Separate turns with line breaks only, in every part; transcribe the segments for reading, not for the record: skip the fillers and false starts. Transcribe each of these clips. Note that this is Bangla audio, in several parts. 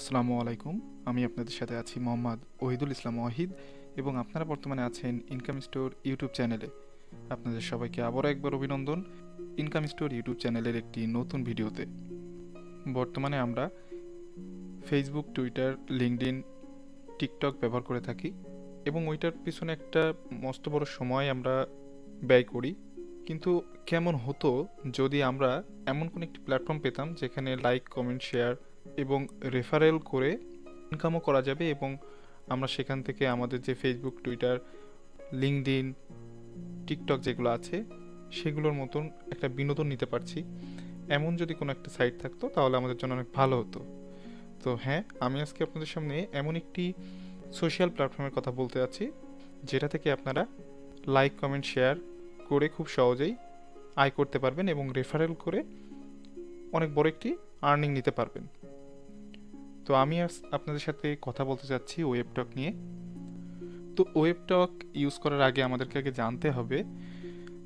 আসসালামু আলাইকুম। আমি আপনাদের সাথে আছি মোহাম্মদ ওহিদুল ইসলাম ওয়াহিদ এবং আপনারা বর্তমানে আছেন ইনকাম স্টোর ইউটিউব চ্যানেলে। আপনাদের সবাইকে আবারও একবার অভিনন্দন ইনকাম স্টোর ইউটিউব চ্যানেলের একটি নতুন ভিডিওতে। বর্তমানে আমরা ফেসবুক, টুইটার, লিঙ্কডইন, টিকটক ব্যবহার করে থাকি এবং ওইটার পিছনে একটা মস্ত বড় সময় আমরা ব্যয় করি। কিন্তু কেমন হতো যদি আমরা এমন কোনো একটি প্ল্যাটফর্ম পেতাম যেখানে লাইক, কমেন্ট, শেয়ার এবং রেফারেল করে ইনকামও করা যাবে এবং আমরা সেখান থেকে আমাদের যে ফেসবুক, টুইটার, লিঙ্কডইন, টিকটক যেগুলো আছে সেগুলোর মতন একটা বিনোদন নিতে পারছি। এমন যদি কোনো একটা সাইট থাকতো তাহলে আমাদের জন্য অনেক ভালো হতো। তো হ্যাঁ, আমি আজকে আপনাদের সামনে এমন একটি সোশ্যাল প্ল্যাটফর্মের কথা বলতে যাচ্ছি যেটা থেকে আপনারা লাইক, কমেন্ট, শেয়ার করে খুব সহজেই আয় করতে পারবেন এবং রেফারেল করে অনেক বড় একটি আর্নিং নিতে পারবেন। তো আমি আপনাদের সাথে কথা বলতে চাচ্ছি ওয়েবটক নিয়ে। তো ওয়েবটক ইউজ করার আগে আমাদেরকে আগে জানতে হবে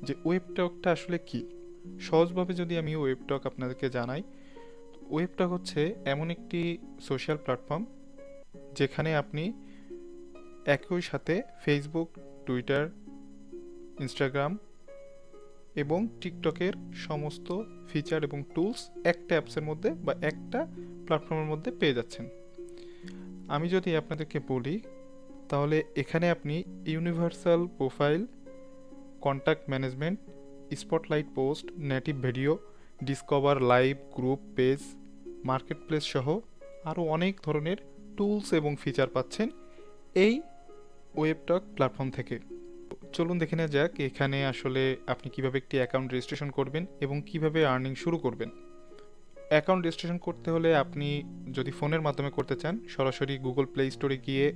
যে ওয়েবটকটা আসলে কি। সহজভাবে যদি আমি ওয়েবটক আপনাদেরকে জানাই, ওয়েবটক হচ্ছে এমন একটি সোশ্যাল প্ল্যাটফর্ম যেখানে আপনি একই সাথে ফেসবুক, টুইটার, ইনস্টাগ্রাম এবং টিকটকের সমস্ত ফিচার এবং টুলস একটা অ্যাপসের মধ্যে বা একটা প্ল্যাটফর্মের মধ্যে পেয়ে যাচ্ছেন। আমি যদি আপনাদেরকে বলি তাহলে এখানে আপনি universal profile, contact management, spotlight post, native video, discover live, group, page, market place সহ আরও অনেক ধরনের টুলস এবং ফিচার পাচ্ছেন এই ওয়েবটক প্ল্যাটফর্ম থেকে। চলুন দেখে নেওয়া যাক এখানে আসলে আপনি কিভাবে একটি অ্যাকাউন্ট রেজিস্ট্রেশন করবেন এবং কিভাবে আর্নিং শুরু করবেন। অ্যাকাউন্ট রেজিস্ট্রেশন করতে হলে আপনি যদি ফোনের মাধ্যমে করতে চান, সরাসরি গুগল প্লে স্টোরে গিয়ে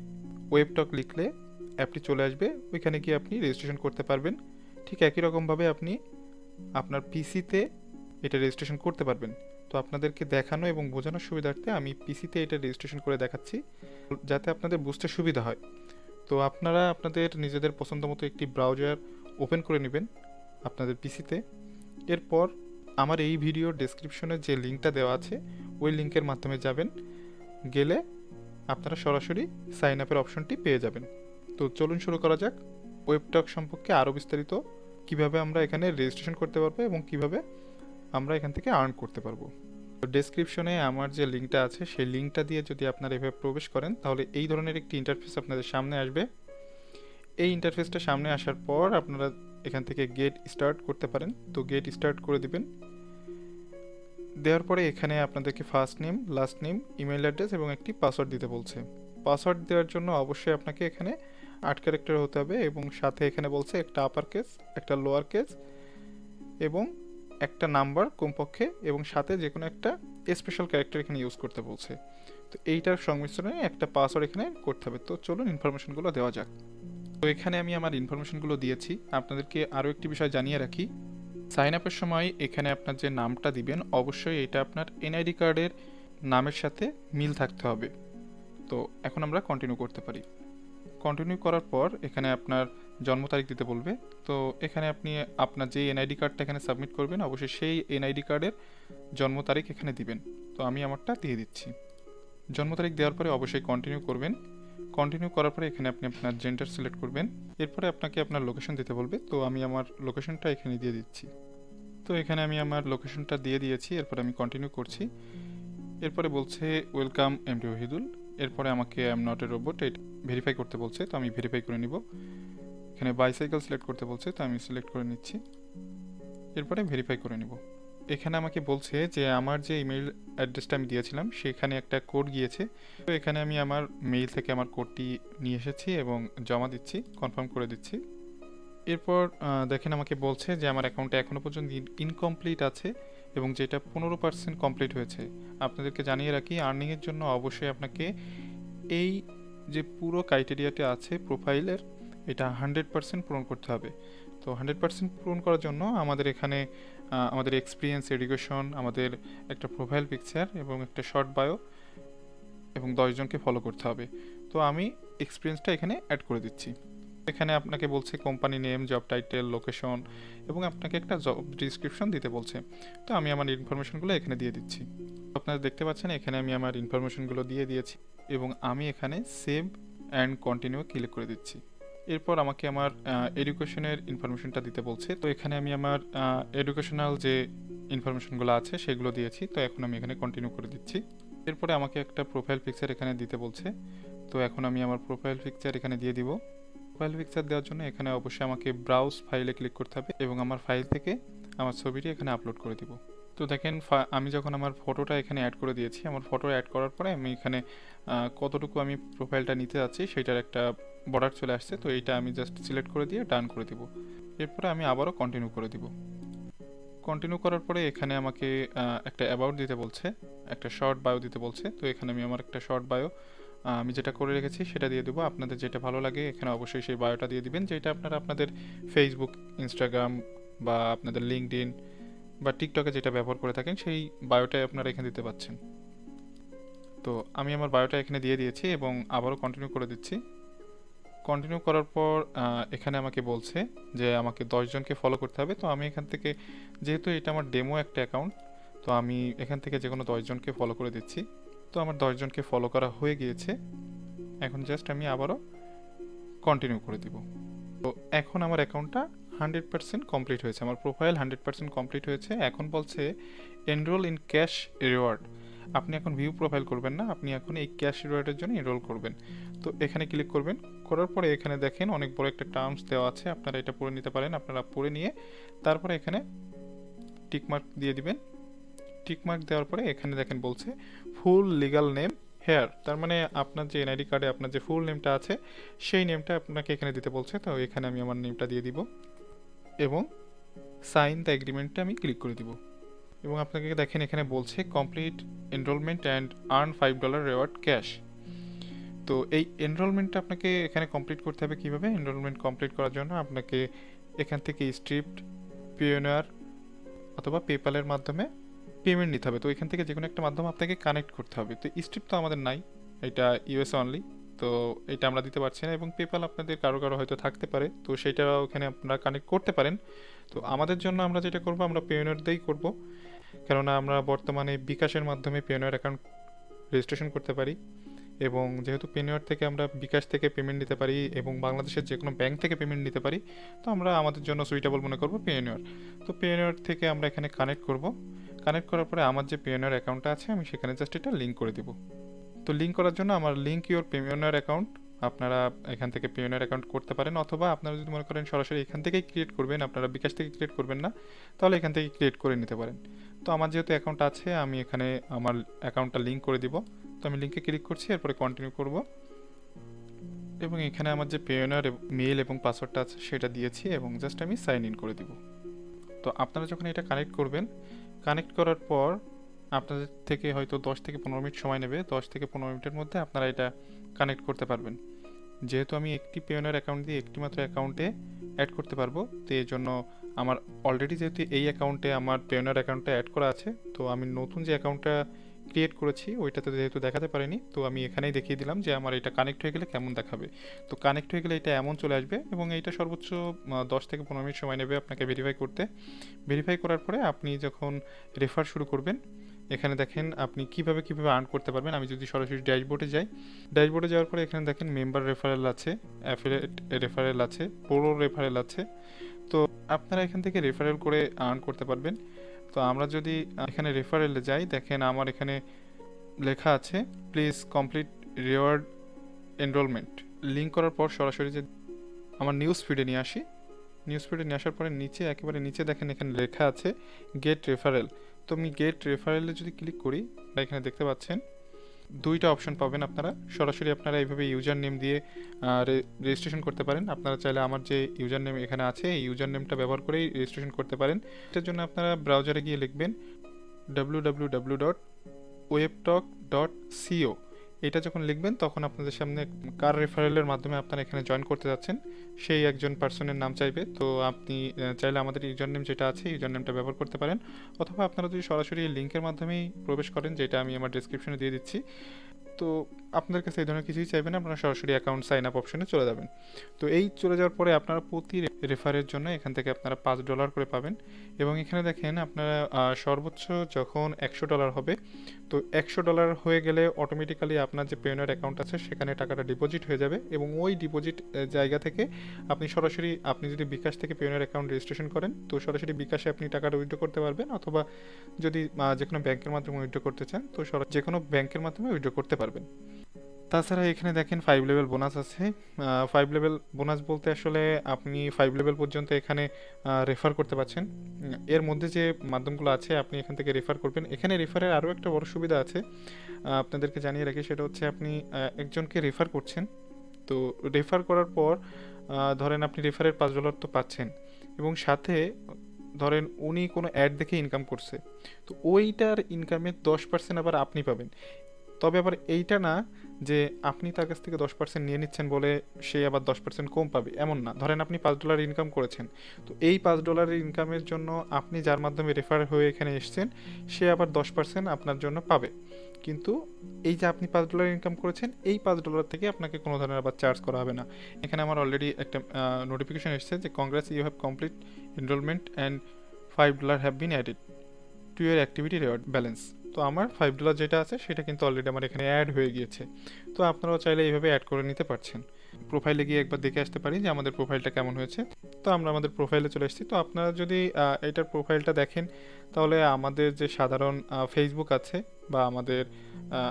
ওয়েবটক লিখলে অ্যাপটি চলে আসবে, ওইখানে গিয়ে আপনি রেজিস্ট্রেশন করতে পারবেন। ঠিক একই রকমভাবে আপনি আপনার পিসিতে এটা রেজিস্ট্রেশন করতে পারবেন। তো আপনাদেরকে দেখানো এবং বোঝানোর সুবিধার্থে আমি পিসিতে এটা রেজিস্ট্রেশন করে দেখাচ্ছি যাতে আপনাদের বুঝতে সুবিধা হয়। তো আপনারা আপনাদের নিজেদের পছন্দ মতো একটি ব্রাউজার ওপেন করে নেবেন আপনাদের পিসিতে। এরপর আমার এই ভিডিওর ডেসক্রিপশনে যে লিঙ্কটা দেওয়া আছে ওই লিঙ্কের মাধ্যমে যাবেন, গেলে আপনারা সরাসরি সাইন আপের অপশনটি পেয়ে যাবেন। তো চলুন শুরু করা যাক ওয়েবটক সম্পর্কে আরও বিস্তারিত, কিভাবে আমরা এখানে রেজিস্ট্রেশন করতে পারবো এবং কিভাবে আমরা এখান থেকে আর্ন করতে পারবো। তো ডেসক্রিপশনে আমার যে লিঙ্কটা আছে সেই লিঙ্কটা দিয়ে যদি আপনারা এভাবে প্রবেশ করেন তাহলে এই ধরনের একটি ইন্টারফেস আপনাদের সামনে আসবে। এই ইন্টারফেসটা সামনে আসার পর আপনারা এখান থেকে গেট স্টার্ট করতে পারেন। তো গেট স্টার্ট করে দিবেন। দেওয়ার পরে এখানে আপনাদেরকে first name, last name, email address এবং একটি পাসওয়ার্ড দিতে বলছে। পাসওয়ার্ড দেওয়ার জন্য অবশ্যই আপনাকে এখানে 8 ক্যারেক্টার হতে হবে এবং সাথে এখানে বলছে একটা আপার কেস, একটা লোয়ার কেস এবং একটা নাম্বার কমপক্ষে এবং সাথে যে কোনো একটা স্পেশাল ক্যারেক্টার এখানে ইউজ করতে বলছে। তো এইটার সংমিশ্রণে একটা পাসওয়ার্ড এখানে করতে হবে। তো চলুন ইনফরমেশনগুলো দেওয়া যাক। তো এখানে আমি আমার ইনফরমেশনগুলো দিয়েছি। আপনাদেরকে আরও একটি বিষয় জানিয়ে রাখি, সাইন আপের সময় এখানে আপনার যে নামটা দিবেন অবশ্যই এটা আপনার এনআইডি কার্ডের নামের সাথে মিল থাকতে হবে। তো এখন আমরা কন্টিনিউ করতে পারি। কন্টিনিউ করার পর এখানে আপনার জন্ম তারিখ দিতে বলবে। তো এখানে আপনি আপনার যে এনআইডি কার্ডটা এখানে সাবমিট করবেন অবশ্যই সেই এনআইডি কার্ডের জন্ম তারিখ এখানে দিবেন। তো আমি আমারটা দিয়ে দিচ্ছি। জন্ম তারিখ দেওয়ার পরে অবশ্যই কন্টিনিউ করবেন। কন্টিনিউ করার পরে এখানে আপনি আপনার জেন্ডার সিলেক্ট করবেন। এরপরে আপনাকে আপনার লোকেশন দিতে বলবে। তো আমি আমার লোকেশনটা এখানে দিয়ে দিচ্ছি। তো এখানে আমি আমার লোকেশনটা দিয়ে দিয়েছি। এরপরে আমি কন্টিনিউ করছি। এরপরে বলছে ওয়েলকাম এমডি ওহিদুল। এরপরে আমাকে I am not a robot এটা ভেরিফাই করতে বলছে। তো আমি ভেরিফাই করে নিব। এখানে বাইসাইকেল সিলেক্ট করতে বলছে, তো আমি সিলেক্ট করে নিচ্ছি। এরপরে ভেরিফাই করে নিব। এখানে আমাকে বলছে যে আমার যে ইমেল অ্যাড্রেসটা আমি দিয়েছিলাম সেখানে একটা কোড গিয়েছে। তো এখানে আমি আমার মেইল থেকে আমার কোডটি নিয়ে এসেছি এবং জমা দিচ্ছি, কনফার্ম করে দিচ্ছি। এরপর দেখেন আমাকে বলছে যে আমার অ্যাকাউন্টে এখনও পর্যন্ত ইনকমপ্লিট আছে এবং যেটা 15% কমপ্লিট হয়েছে। আপনাদেরকে জানিয়ে রাখি, আর্নিংয়ের জন্য অবশ্যই আপনাকে এই যে পুরো ক্রাইটেরিয়াটা আছে প্রোফাইলের, এটা 100% পূরণ করতে হবে। তো 100% পূরণ করার জন্য আমাদের এখানে আমাদের এক্সপিরিয়েন্স, এডুকেশন, আমাদের একটা প্রোফাইল পিকচার এবং একটা শর্ট বায়ো এবং 10 জনকে ফলো করতে হবে। তো আমি এক্সপিরিয়েন্সটা এখানে অ্যাড করে দিচ্ছি। এখানে আপনাকে বলছে company name, job title, location এবং আপনাকে একটা জব ডিসক্রিপশন দিতে বলছে। তো আমি আমার ইনফরমেশনগুলো এখানে দিয়ে দিচ্ছি। আপনারা দেখতে পাচ্ছেন এখানে আমি আমার ইনফরমেশনগুলো দিয়ে দিয়েছি এবং আমি এখানে সেভ অ্যান্ড কন্টিনিউ ক্লিক করে দিচ্ছি। এরপর আমাকে আমার এডুকেশনের ইনফরমেশনটা দিতে বলছে। তো এখানে আমি আমার এডুকেশনাল যে ইনফরমেশনগুলো আছে সেগুলো দিয়েছি। তো এখন আমি এখানে কন্টিনিউ করে দিচ্ছি। এরপরে আমাকে একটা প্রোফাইল পিকচার এখানে দিতে বলছে। তো এখন আমি আমার প্রোফাইল পিকচার এখানে দিয়ে দিব। প্রোফাইল পিকচার দেওয়ার জন্য এখানে অবশ্যই আমাকে ব্রাউজ ফাইলে ক্লিক করতে হবে এবং আমার ফাইল থেকে আমার ছবিটি এখানে আপলোড করে দিব। তো দেখেন আমি যখন আমার ফটোটা এখানে অ্যাড করে দিয়েছি, আমার ফটো অ্যাড করার পরে আমি এখানে কতটুকু আমি প্রোফাইলটা নিতে যাচ্ছি সেটার একটা বর্ডার চলে আসছে। তো এইটা আমি জাস্ট সিলেক্ট করে দিয়ে ডান করে দিব। এরপরে আমি আবারও কন্টিনিউ করে দিব। কন্টিনিউ করার পরে এখানে আমাকে একটা অ্যাবাউট দিতে বলছে, একটা শর্ট বায়ো দিতে বলছে। তো এখানে আমি আমার একটা শর্ট বায়ো আমি যেটা করে রেখেছি সেটা দিয়ে দেবো। আপনাদের যেটা ভালো লাগে এখানে অবশ্যই সেই বায়োটা দিয়ে দিবেন, যেটা আপনারা আপনাদের ফেসবুক, ইনস্টাগ্রাম বা আপনাদের লিঙ্কডইন বা টিকটকে যেটা ব্যবহার করে থাকেন সেই বায়োটাই আপনারা এখানে দিতে পাচ্ছেন। তো আমি আমার বায়োটা এখানে দিয়ে দিয়েছি এবং আবারও কন্টিনিউ করে দিচ্ছি। কন্টিনিউ করার পর এখানে আমাকে বলছে যে আমাকে 10 জনকে ফলো করতে হবে। তো আমি এখান থেকে, যেহেতু এটা আমার ডেমো একটা অ্যাকাউন্ট, তো আমি এখান থেকে যে কোনো 10 জনকে ফলো করে দিচ্ছি। তো আমার 10 জনকে ফলো করা হয়ে গিয়েছে। এখন জাস্ট আমি আবারও কন্টিনিউ করে দিব। তো এখন আমার অ্যাকাউন্টটা 100% কমপ্লিট হয়েছে, আমার প্রোফাইল 100% কমপ্লিট হয়েছে। এখন বলছে এনরোল ইন ক্যাশ রিওয়ার্ড। আপনি এখন ভিউ প্রোফাইল করবেন না, আপনি এখন এই ক্যাশ রিওয়ার্ডের জন্য এনরোল করবেন। তো এখানে ক্লিক করবেন। করার পরে এখানে দেখেন অনেক বড় একটা টার্মস দেওয়া আছে, আপনারা এটা পড়ে নিতে পারেন। আপনারা পড়ে নিয়ে তারপরে এখানে টিকমার্ক দিয়ে দিবেন। টিকমার্ক দেওয়ার পরে এখানে দেখেন বলছে ফুল লিগ্যাল নেম হেয়ার। তার মানে আপনার যে এনআইডি কার্ডে আপনার যে ফুল নেমটা আছে সেই নেমটা আপনাকে এখানে দিতে বলছে। তো এখানে আমি আমার নেমটা দিয়ে দিব এবং সাইন দ্য এগ্রিমেন্টটা আমি ক্লিক করে দিব। এবং আপনাকে দেখেন এখানে বলছে complete enrolment and earn $5 reward cash. তো এই এনরোলমেন্টটা আপনাকে এখানে কমপ্লিট করতে হবে কীভাবে? এনরোলমেন্ট কমপ্লিট করার জন্য আপনাকে এখান থেকে স্ট্রিপ্ট, পিওনিয়ার অথবা পেপ্যালের মাধ্যমে পেমেন্ট নিতে হবে। তো এখান থেকে যে কোনো একটা মাধ্যমে আপনাকে কানেক্ট করতে হবে। তো স্ট্রিপ তো আমাদের নাই, এটা ইউএস অনলি, তো এটা আমরা দিতে পারছি না। এবং পেপ্যাল আপনাদের কারো কারো হয়তো থাকতে পারে, তো সেটা ওখানে আপনারা কানেক্ট করতে পারেন। তো আমাদের জন্য আমরা যেটা করব, আমরা পেওনিয়ার দিয়েই করব, কেননা আমরা বর্তমানে বিকাশের মাধ্যমে পেওনিয়ার অ্যাকাউন্ট রেজিস্ট্রেশন করতে পারি। এবং যেহেতু পেওনিয়ার থেকে আমরা বিকাশ থেকে পেমেন্ট নিতে পারি এবং বাংলাদেশের যে কোনো ব্যাংক থেকে পেমেন্ট নিতে পারি, তো আমরা আমাদের জন্য সুইটেবল মনে করব পেওনিয়ার। তো পেওনিয়ার থেকে আমরা এখানে কানেক্ট করব। কানেক্ট করার পরে আমার যে পেওনিয়ার অ্যাকাউন্টটা আছে আমি সেখানে জাস্ট এটা লিঙ্ক করে দেব। তো লিঙ্ক করার জন্য আমার লিঙ্ক ইওর পেওনিয়ার অ্যাকাউন্ট, আপনারা এখান থেকে পেওনিয়ার অ্যাকাউন্ট করতে পারেন, অথবা আপনারা যদি মনে করেন সরাসরি এখান থেকেই ক্রিয়েট করবেন, আপনারা বিকাশ থেকে ক্রিয়েট করবেন না, তাহলে এখান থেকে ক্রিয়েট করে নিতে পারেন। তো আমার যেহেতু অ্যাকাউন্ট আছে আমি এখানে আমার অ্যাকাউন্টটা লিঙ্ক করে দিব। তো আমি লিঙ্কে ক্লিক করছি, এরপরে কন্টিনিউ করব এবং এখানে আমার যে পেওনিয়ার মেইল এবং পাসওয়ার্ডটা আছে সেটা দিয়েছি এবং জাস্ট আমি সাইন ইন করে দিব। তো আপনারা যখন এটা কানেক্ট করবেন, কানেক্ট করার পর আপনাদের থেকে হয়তো 10 থেকে 15 মিনিট সময় নেবে। 10 থেকে 15 মিনিটের মধ্যে আপনারা এটা কানেক্ট করতে পারবেন। যেহেতু আমি একটি পেওনিয়ার অ্যাকাউন্ট দিয়ে একটি মাত্র অ্যাকাউন্টে অ্যাড করতে পারবো, তো এই জন্য আমার অলরেডি যেহেতু এই অ্যাকাউন্টে আমার পেওনিয়ার অ্যাকাউন্টটা অ্যাড করা আছে, তো আমি নতুন যে অ্যাকাউন্টটা ক্রিয়েট করেছি ওইটাতে যেহেতু দেখাতে পারিনি, তো আমি এখানেই দেখিয়ে দিলাম যে আমার এটা কানেক্ট হয়ে গেলে কেমন দেখাবে। তো কানেক্ট হয়ে গেলে এটা এমন চলে আসবে এবং এইটা সর্বোচ্চ 10 থেকে 15 মিনিট সময় নেবে আপনাকে ভেরিফাই করতে। ভেরিফাই করার পরে আপনি যখন রেফার শুরু করবেন, এখানে দেখেন আপনি কিভাবে আর্ন করতে পারবেন। আমি যদি সরাসরি ড্যাশবোর্ডে যাই, ড্যাশবোর্ডে যাওয়ার পরে এখানে দেখেন মেম্বার রেফারেল আছে, অ্যাফিলিয়েট রেফারেল আছে, প্রো রেফারেল আছে। তো আপনারা এখান থেকে রেফারেল করে আর্ন করতে পারবেন। তো আমরা যদি এখানে রেফারেলে যাই, দেখেন আমার এখানে লেখা আছে please complete reward enrolment. Link করার পর সরাসরি যে আমার নিউজ ফিডে নিয়ে আসি, নিউজ ফিডে নিয়ে আসার পরে নিচে একেবারে নিচে দেখেন এখানে লেখা আছে গেট রেফারেল। তো আমি গেট রেফারেলে যদি ক্লিক করি, বা এখানে দেখতে পাচ্ছেন দুইটা অপশন পাবেন। আপনারা সরাসরি আপনারা এইভাবে ইউজার নেম দিয়ে রেজিস্ট্রেশন করতে পারেন। আপনারা চাইলে আমার যে ইউজার নেম এখানে আছে এই ইউজার নেমটা ব্যবহার করেই রেজিস্ট্রেশন করতে পারেন। এটার জন্য আপনারা ব্রাউজারে গিয়ে লিখবেন www.webtalk.co। এটা যখন লিখবেন তখন আপনাদের সামনে কার রেফারেলের মাধ্যমে আপনারা এখানে জয়েন করতে যাচ্ছেন সেই একজন পার্সনের নাম চাইবে। তো আপনি চাইলে আমাদের ইউজার নেম যেটা আছে ইউজার নেমটা ব্যবহার করতে পারেন, অথবা আপনারা যদি সরাসরি লিঙ্কের মাধ্যমেই প্রবেশ করেন, যেটা আমি আমার ডেসক্রিপশনে দিয়ে দিচ্ছি। তো আপনাদের কাছে এই ধরনের কিছুই চাইবেন, আপনারা সরাসরি অ্যাকাউন্ট সাইন আপ অপশনে চলে যাবেন। তো এই চলে যাওয়ার পরে আপনারা প্রতি রেফারের জন্য এখান থেকে আপনারা $5 করে পাবেন। এবং এখানে দেখেন আপনারা সর্বোচ্চ যখন $100 হবে, তো $100 হয়ে গেলে অটোমেটিক্যালি আপনার যে পেওনার অ্যাকাউন্ট আছে সেখানে টাকাটা ডিপোজিট হয়ে যাবে, এবং ওই ডিপোজিট জায়গা থেকে আপনি সরাসরি, আপনি যদি বিকাশ থেকে পেওনার অ্যাকাউন্ট রেজিস্ট্রেশন করেন তো সরাসরি বিকাশে আপনি টাকাটা উইথড্র করতে পারবেন, অথবা যদি যে কোনো ব্যাংকের মাধ্যমে উইথড্র করতে চান তো যে কোনো ব্যাংকের মাধ্যমে উইথড্র করতে পারবেন। তাছাড়া এখানে দেখেন 5 লেভেল বোনাস আছে। 5 লেভেল বোনাস বলতে আসলে আপনি 5 লেভেল পর্যন্ত এখানে রেফার করতে পারছেন। এর মধ্যে যে মাধ্যমগুলো আছে আপনি এখান থেকে রেফার করবেন। এখানে রেফারের আরও একটা বড় সুবিধা আছে, আপনাদেরকে জানিয়ে রাখি, সেটা হচ্ছে আপনি একজনকে রেফার করছেন, তো রেফার করার পর ধরেন আপনি রেফারের $5 তো পাচ্ছেন, এবং সাথে ধরেন উনি কোনো অ্যাড দেখে ইনকাম করছে, তো ওইটার ইনকামের 10% আবার আপনি পাবেন। তবে আবার এইটা না যে আপনি তার কাছ থেকে 10% নিয়ে নিচ্ছেন বলে সে আবার 10% কম পাবে, এমন না। ধরেন আপনি $5 ইনকাম করেছেন, তো এই $5 ইনকামের জন্য আপনি যার মাধ্যমে রেফার হয়ে এখানে এসেছেন সে আবার 10% আপনার জন্য পাবে। কিন্তু এই যে আপনি $5 ইনকাম করেছেন, এই $5 থেকে আপনাকে কোনো ধরনের আবার চার্জ করা হবে না। এখানে আমার অলরেডি একটা নোটিফিকেশন এসেছে যে কংগ্রেস, you have complete enrolment and $5 have been added to your activity reward balance. তো আমার $5 যেটা আছে সেটা কিন্তু অলরেডি আমার এখানে অ্যাড হয়ে গিয়েছে। তো আপনারাও চাইলে এইভাবে অ্যাড করে নিতে পারছেন। প্রোফাইলে গিয়ে একবার দেখে আসতে পারি যে আমাদের প্রোফাইলটা কেমন হয়েছে। তো আমরা আমাদের প্রোফাইলে চলে এসেছি। তো আপনারা যদি এটার প্রোফাইলটা দেখেন তাহলে আমাদের যে সাধারণ ফেসবুক আছে বা আমাদের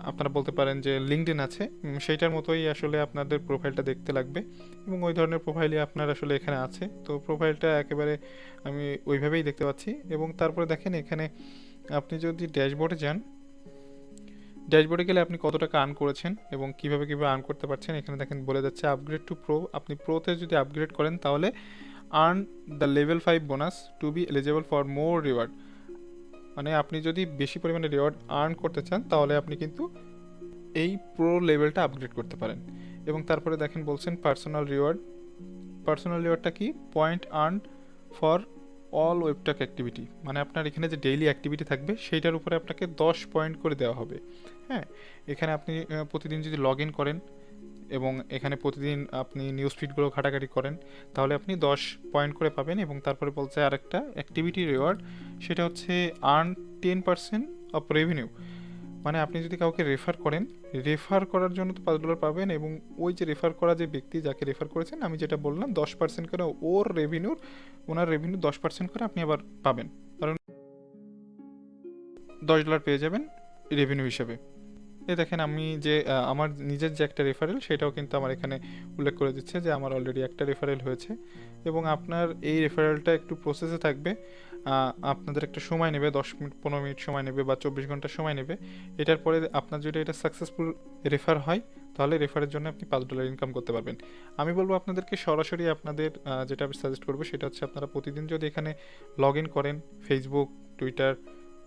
আপনারা বলতে পারেন যে লিঙ্কডইন আছে, সেইটার মতোই আসলে আপনাদের প্রোফাইলটা দেখতে লাগবে, এবং ওই ধরনের প্রোফাইলই আপনার আসলে এখানে আছে। তো প্রোফাইলটা একেবারে আমি ওইভাবেই দেখতে পাচ্ছি। এবং তারপরে দেখেন এখানে আপনি যদি ড্যাশবোর্ডে যান, ড্যাশবোর্ডে গেলে আপনি কত টাকা আর্ন করেছেন এবং কিভাবে আর্ন করতে পারছেন এখানে দেখেন বলে যাচ্ছে আপগ্রেড টু প্রো। আপনি প্রোতে যদি আপগ্রেড করেন তাহলে earn the level 5 bonus to be eligible for more reward. মানে আপনি যদি বেশি পরিমাণে রিওয়ার্ড আর্ন করতে চান তাহলে আপনি কিন্তু এই প্রো লেভেলটা আপগ্রেড করতে পারেন। এবং তারপরে দেখেন বলছেন পার্সোনাল রিওয়ার্ড। পার্সোনাল রিওয়ার্ডটা কি? Point earn for all Webtalk activity, মানে আপনার এখানে যে ডেইলি অ্যাক্টিভিটি থাকবে সেইটার উপরে আপনাকে 10 পয়েন্ট করে দেওয়া হবে। হ্যাঁ, এখানে আপনি প্রতিদিন যদি লগ ইন করেন এবং এখানে প্রতিদিন আপনি নিউজ ফিডগুলো ঘাটাঘাটি করেন তাহলে আপনি 10 পয়েন্ট করে পাবেন। এবং তারপরে বলছে আরেকটা অ্যাক্টিভিটি রিওয়ার্ড, সেটা হচ্ছে আর্ন 10% অফ রেভিনিউ। মানে আপনি যদি কাউকে রেফার করেন, রেফার করার জন্য তো $5 পাবেন, এবং ওই যে রেফার করা যে ব্যক্তি যাকে রেফার করেছেন, আমি যেটা বললাম 10% করে ওনার রেভিনিউ 10% করে আপনি আবার পাবেন, কারণ $10 পেয়ে যাবেন রেভিনিউ হিসেবে। এই দেখেন আমি যে আমার নিজের যে একটা রেফারেল সেটাও কিন্তু আমার এখানে উল্লেখ করে দিচ্ছে যে আমার অলরেডি একটা রেফারেল হয়েছে। এবং আপনার এই রেফারেলটা একটু প্রসেসে থাকবে, আপনাদের একটা সময় নেবে, 10 মিনিট 15 মিনিট সময় নেবে বা 24 ঘন্টা সময় নেবে। এটার পরে আপনার যদি এটা সাকসেসফুল রেফার হয় তাহলে রেফারের জন্য আপনি $5 ইনকাম করতে পারবেন। আমি বলবো আপনাদেরকে সরাসরি আপনাদের যেটা আমি সাজেস্ট করবো সেটা হচ্ছে আপনারা প্রতিদিন যদি এখানে লগ ইন করেন, ফেসবুক, টুইটার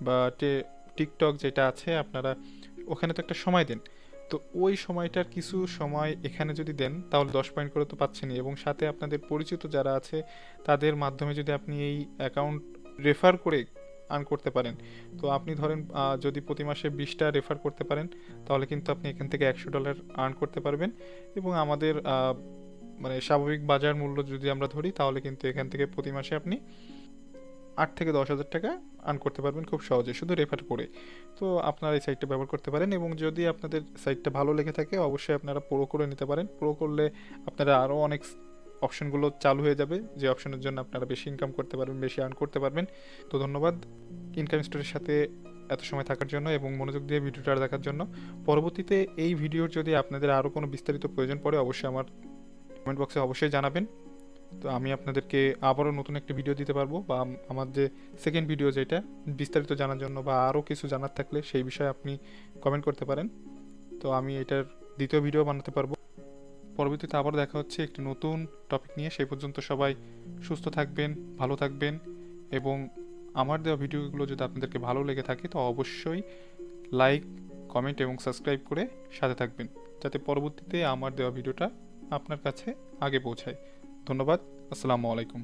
বা টিকটক যেটা আছে আপনারা ওখানে তো একটা সময় দেন, তো ওই সময়টার কিছু সময় এখানে যদি দেন তাহলে 10 পয়েন্ট করে তো পাচ্ছেনই, এবং সাথে আপনাদের পরিচিত যারা আছে তাদের মাধ্যমে যদি আপনি এই অ্যাকাউন্ট রেফার করে আর্ন করতে পারেন, তো আপনি ধরেন যদি প্রতি মাসে 20টা রেফার করতে পারেন তাহলে কিন্তু আপনি এখান থেকে $100 আর্ন করতে পারবেন। এবং আমাদের মানে স্বাভাবিক বাজার মূল্য যদি আমরা ধরি তাহলে কিন্তু এখান থেকে প্রতি মাসে আপনি 8 থেকে 10,000 টাকা আর্ন করতে পারবেন খুব সহজে, শুধু রেফার করে। তো আপনারা এই সাইটটা ব্যবহার করতে পারেন, এবং যদি আপনাদের সাইটটা ভালো লেগে থাকে অবশ্যই আপনারা প্রো করে নিতে পারেন। প্রো করলে আপনারা আরও অনেক অপশনগুলো চালু হয়ে যাবে, যে অপশনের জন্য আপনারা বেশি ইনকাম করতে পারবেন, বেশি আর্ন করতে পারবেন। তো ধন্যবাদ ইনকাম স্টোরের সাথে এত সময় থাকার জন্য এবং মনোযোগ দিয়ে ভিডিওটা দেখার জন্য। পরবর্তীতে এই ভিডিওর যদি আপনাদের আরও কোনো বিস্তারিত প্রয়োজন পড়ে অবশ্যই আমার কমেন্ট বক্সে অবশ্যই জানাবেন। তো আমি আপনাদেরকে আবারও নতুন একটা ভিডিও দিতে পারবো, বা আমার যে সেকেন্ড ভিডিও যেটা বিস্তারিত জানার জন্য বা আরও কিছু জানার থাকলে সেই বিষয়ে আপনি কমেন্ট করতে পারেন। তো আমি এটার দ্বিতীয় ভিডিও বানাতে পারবো। পরবর্তীতে আবার দেখা হচ্ছে একটি নতুন টপিক নিয়ে। সেই পর্যন্ত সবাই সুস্থ থাকবেন, ভালো থাকবেন, এবং আমার দেওয়া ভিডিওগুলো যদি আপনাদেরকে ভালো লেগে থাকে তো অবশ্যই লাইক, কমেন্ট এবং সাবস্ক্রাইব করে সাথে থাকবেন, যাতে পরবর্তীতে আমার দেওয়া ভিডিওটা আপনার কাছে আগে পৌঁছায়। ধন্যবাদ। আসসালামু আলাইকুম।